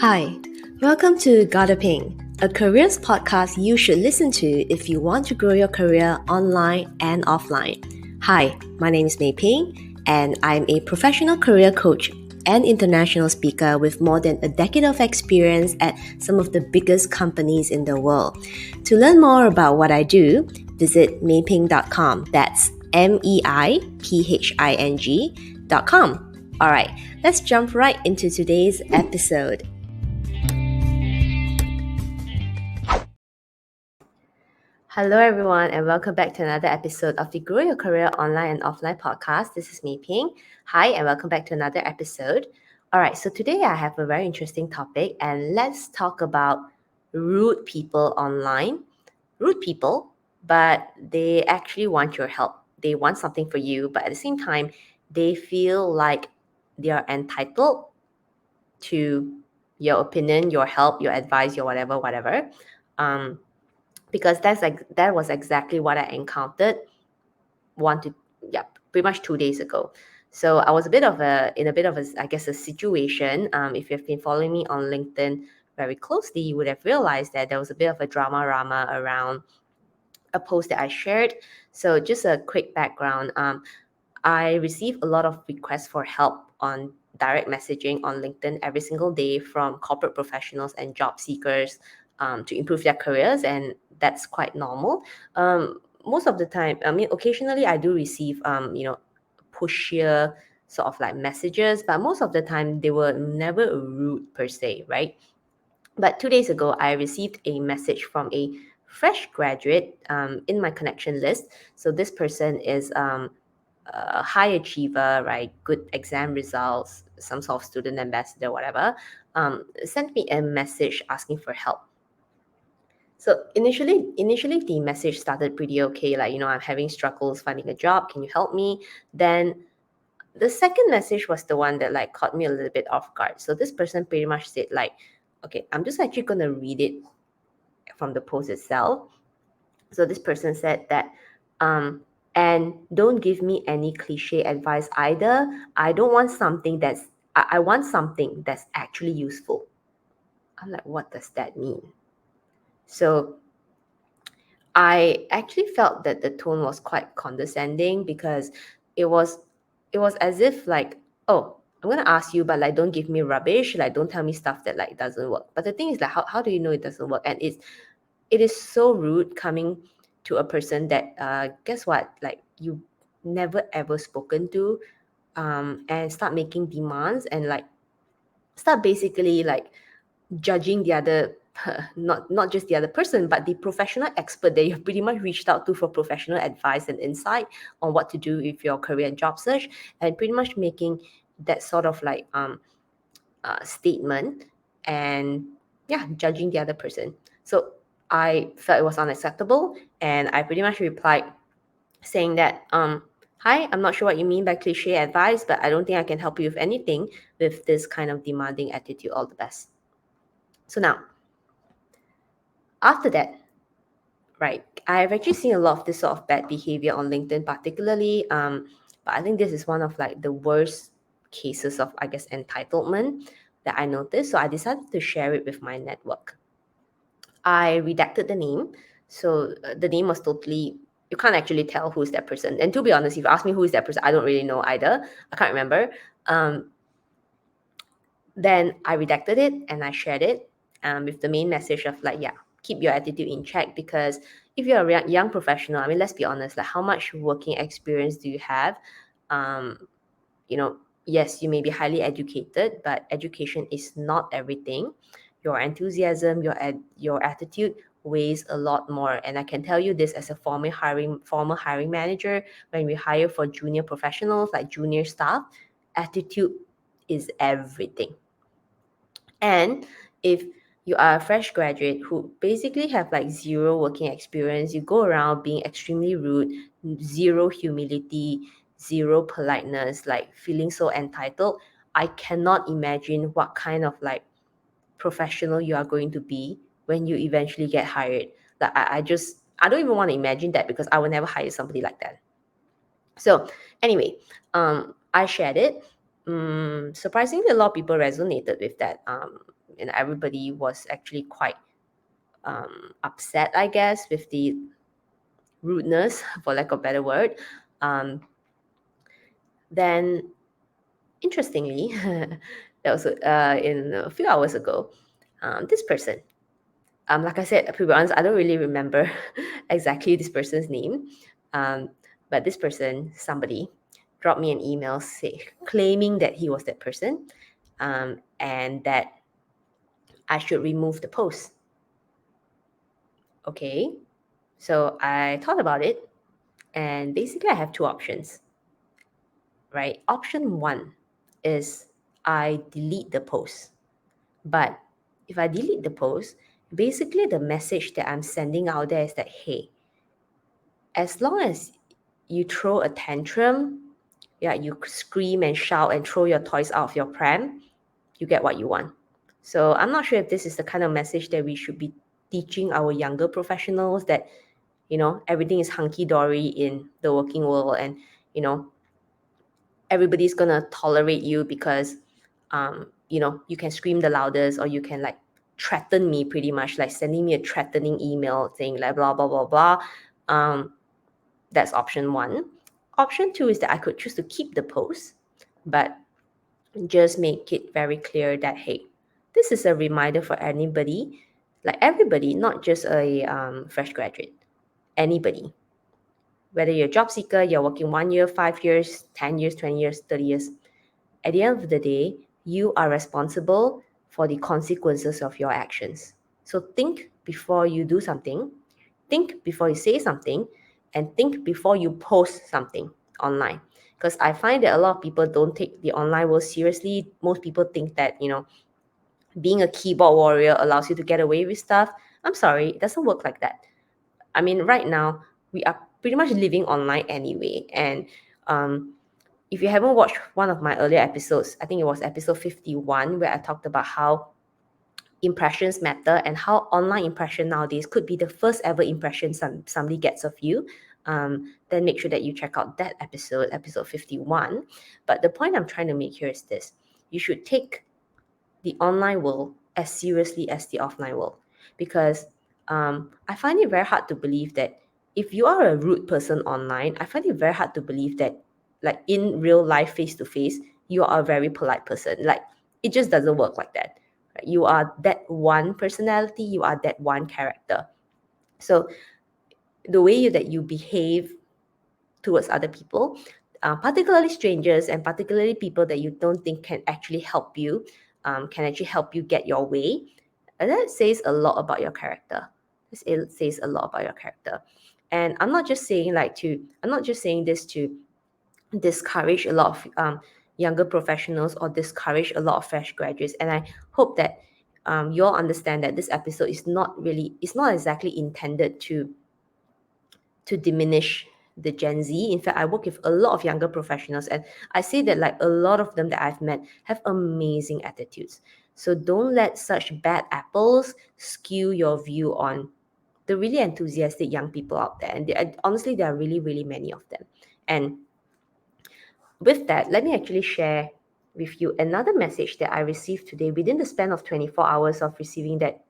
Hi, welcome to Gotta Ping, a careers podcast you should listen to if you want to grow your career online and offline. Hi, my name is Mei Ping, and I'm a professional career coach and international speaker with more than a decade of experience at some of the biggest companies in the world. To learn more about what I do, visit meiping.com. That's meiping.com. All right, let's jump right into today's episode. Hello, everyone, and welcome back to another episode of the Grow Your Career Online and Offline podcast. This is Mei Ping. Hi, and welcome back to another episode. All right, so today I have a very interesting topic, and let's talk about rude people online. Rude people, but they actually want your help. They want something for you, but at the same time, they feel like they are entitled to your opinion, your help, your advice, your whatever. Because that was exactly what I encountered pretty much 2 days ago. So I was in a bit of a I guess a situation. If you've been following me on LinkedIn very closely, you would have realized that there was a bit of a drama around a post that I shared. So just a quick background. I receive a lot of requests for help on direct messaging on LinkedIn every single day from corporate professionals and job seekers to improve their careers, and that's quite normal. Most of the time, I mean, occasionally I do receive, pushier sort of like messages, but most of the time they were never rude per se, right? But 2 days ago, I received a message from a fresh graduate in my connection list. So this person is a high achiever, right? Good exam results, some sort of student ambassador, whatever. Sent me a message asking for help. So initially the message started pretty okay, like, I'm having struggles finding a job. Can you help me? Then the second message was the one that like caught me a little bit off guard. So this person pretty much said like, okay, I'm just actually gonna read it from the post itself. So this person said that, and don't give me any cliche advice either. I don't want something I want something that's actually useful. I'm like, what does that mean? So I actually felt that the tone was quite condescending because it was it was as if like, oh, I'm gonna ask you, but like don't give me rubbish, like don't tell me stuff that like doesn't work. But the thing is like how do you know it doesn't work? And it is so rude coming to a person that guess what, like you never ever spoken to, and start making demands and like start basically like judging the other not just the other person but the professional expert that you've pretty much reached out to for professional advice and insight on what to do with your career and job search, and pretty much making that sort of like statement and yeah, judging the other person. So I felt it was unacceptable, and I pretty much replied saying that, hi, I'm not sure what you mean by cliche advice, but I don't think I can help you with anything with this kind of demanding attitude. All the best. So now, after that, right, I've actually seen a lot of this sort of bad behavior on LinkedIn, particularly. But I think this is one of like the worst cases of, I guess, entitlement that I noticed. So I decided to share it with my network. I redacted the name. So the name was totally, you can't actually tell who's that person. And to be honest, if you ask me who is that person, I don't really know either. I can't remember. Then I redacted it and I shared it with the main message of like, yeah, keep your attitude in check, because if you're a young professional, I mean, let's be honest, like how much working experience do you have? Um, yes, you may be highly educated, but education is not everything. Your enthusiasm, your attitude weighs a lot more. And I can tell you this as a former hiring manager. When we hire for junior professionals, like junior staff, attitude is everything. And if you are a fresh graduate who basically have like zero working experience, you go around being extremely rude, zero humility, zero politeness, like feeling so entitled, I cannot imagine what kind of like professional you are going to be when you eventually get hired. Like I don't even want to imagine that, because I will never hire somebody like that. So anyway, I shared it. Surprisingly, a lot of people resonated with that. and everybody was actually quite upset, I guess, with the rudeness, for lack of a better word. Then, interestingly, that was in a few hours ago, this person, like I said, to be honest, I don't really remember exactly this person's name, um, but this person, somebody, dropped me an email claiming that he was that person, and that I should remove the post. Okay, so I thought about it, and basically I have two options, right? Option one is I delete the post. But if I delete the post, basically the message that I'm sending out there is that, hey, as long as you throw a tantrum, yeah, you scream and shout and throw your toys out of your pram, you get what you want. So I'm not sure if this is the kind of message that we should be teaching our younger professionals, that everything is hunky-dory in the working world, and you know everybody's gonna tolerate you because you can scream the loudest, or you can like threaten me, pretty much like sending me a threatening email saying like blah blah blah blah. That's option one. Option two is that I could choose to keep the post, but just make it very clear that, hey, this is a reminder for anybody, like everybody, not just a fresh graduate, anybody, whether you're a job seeker, you're working 1 year, 5 years, 10 years, 20 years, 30 years. At the end of the day, you are responsible for the consequences of your actions. So think before you do something, think before you say something, and think before you post something online. Because I find that a lot of people don't take the online world seriously. Most people think that, being a keyboard warrior allows you to get away with stuff. I'm sorry, it doesn't work like that. I mean, right now, we are pretty much living online anyway. And if you haven't watched one of my earlier episodes, I think it was episode 51, where I talked about how impressions matter and how online impression nowadays could be the first ever impression somebody gets of you. Then make sure that you check out that episode 51. But the point I'm trying to make here is this: you should take the online world as seriously as the offline world, because I find it very hard to believe that if you are a rude person online, I find it very hard to believe that, like in real life, face to face, you are a very polite person. Like, it just doesn't work like that. Right? You are that one personality, you are that one character. So the way that you behave towards other people, particularly strangers, and particularly people that you don't think can actually help you, can actually help you get your way, and that says a lot about your character. It says a lot about your character. And I'm not just saying this to discourage a lot of younger professionals, or discourage a lot of fresh graduates. And I hope that you all understand that this episode it's not exactly intended to diminish the Gen Z. In fact, I work with a lot of younger professionals, and I see that like a lot of them that I've met have amazing attitudes. So don't let such bad apples skew your view on the really enthusiastic young people out there. And honestly, there are really, really many of them. And with that, let me actually share with you another message that I received today within the span of 24 hours of receiving that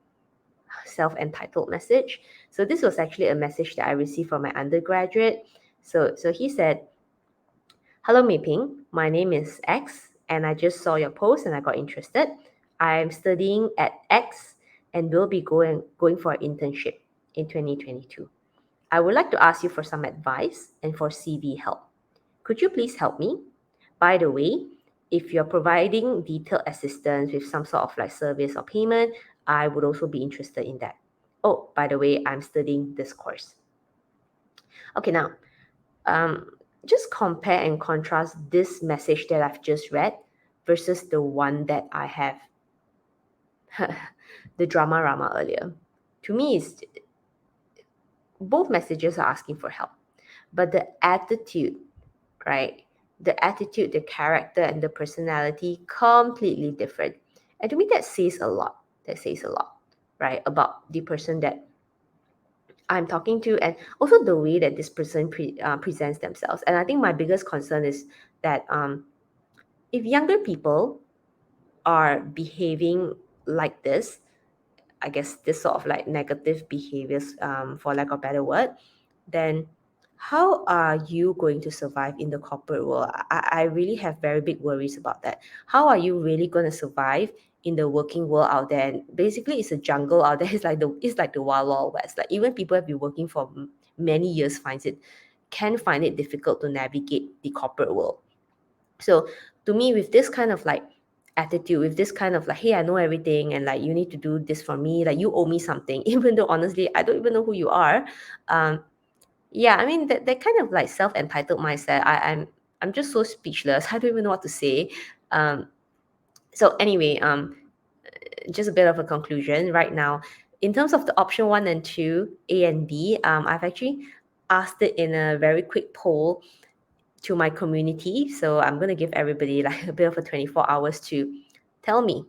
self-entitled message. So this was actually a message that I received from my undergraduate. So he said, "Hello, Meiping. My name is X, and I just saw your post and I got interested. I'm studying at X and will be going for an internship in 2022. I would like to ask you for some advice and for CV help. Could you please help me? By the way, if you're providing detailed assistance with some sort of like service or payment, I would also be interested in that. Oh, by the way, I'm studying this course." Okay, now, um, just compare and contrast this message that I've just read versus the one that I have, the drama rama earlier. To me, both messages are asking for help, but the attitude, right? The attitude, the character, and the personality completely different. And to me, that says a lot. That says a lot, right? About the person that I'm talking to, and also the way that this person presents themselves. And I think my biggest concern is that if younger people are behaving like this, I guess this sort of like negative behaviors, for lack of a better word, then how are you going to survive in the corporate world? I really have very big worries about that. How are you really going to survive in the working world out there? And basically, it's a jungle out there. It's like the wild wild west. Like even people have been working for many years can find it difficult to navigate the corporate world. So to me, with this kind of like attitude, with this kind of like, hey, I know everything, and like you need to do this for me, like you owe me something, even though honestly I don't even know who you are. Yeah, I mean that kind of like self-entitled mindset, I'm just so speechless. I don't even know what to say. So anyway, just a bit of a conclusion right now. In terms of the option 1 and 2, A and B, I've actually asked it in a very quick poll to my community. So I'm going to give everybody like a bit of a 24 hours to tell me,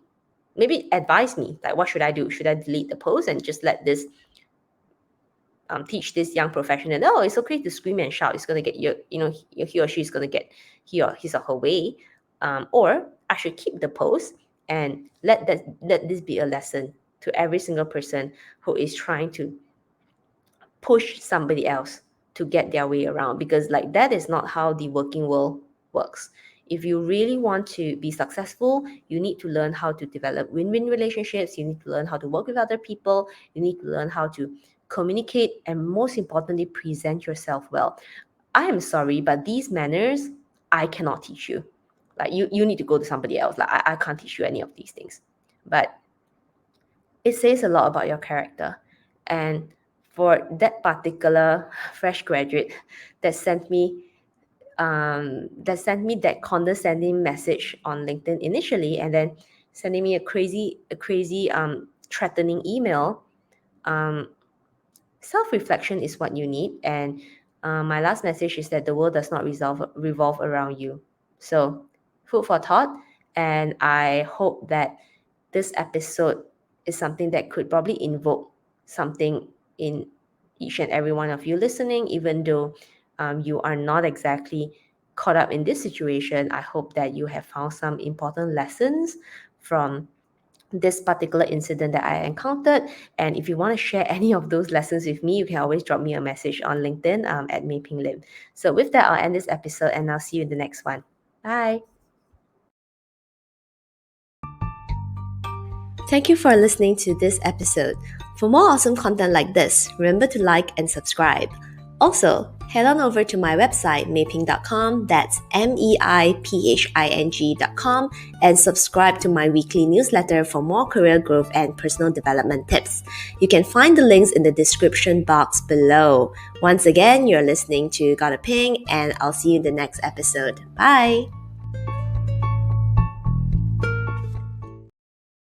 maybe advise me, like what should I do? Should I delete the post and just let this teach this young professional, oh, it's okay to scream and shout, it's going to get he or she is going to get his or her way, or I should keep the post and let this be a lesson to every single person who is trying to push somebody else to get their way around, because like that is not how the working world works. If you really want to be successful, you need to learn how to develop win-win relationships, you need to learn how to work with other people, you need to learn how to communicate, and most importantly, present yourself well. I am sorry, but these manners I cannot teach you. Like you need to go to somebody else. Like I can't teach you any of these things. But it says a lot about your character. And for that particular fresh graduate that sent me that condescending message on LinkedIn initially, and then sending me a crazy threatening email, self-reflection is what you need. And my last message is that the world does not revolve around you. So food for thought, and I hope that this episode is something that could probably invoke something in each and every one of you listening, even though you are not exactly caught up in this situation. I hope that you have found some important lessons from this particular incident that I encountered. And if you want to share any of those lessons with me, you can always drop me a message on LinkedIn at Mei Ping Lim. So with that, I'll end this episode and I'll see you in the next one. Bye. Thank you for listening to this episode. For more awesome content like this, remember to like and subscribe. Also, head on over to my website, meiping.com, that's meiping.com, and subscribe to my weekly newsletter for more career growth and personal development tips. You can find the links in the description box below. Once again, you're listening to Gotta Ping, and I'll see you in the next episode. Bye!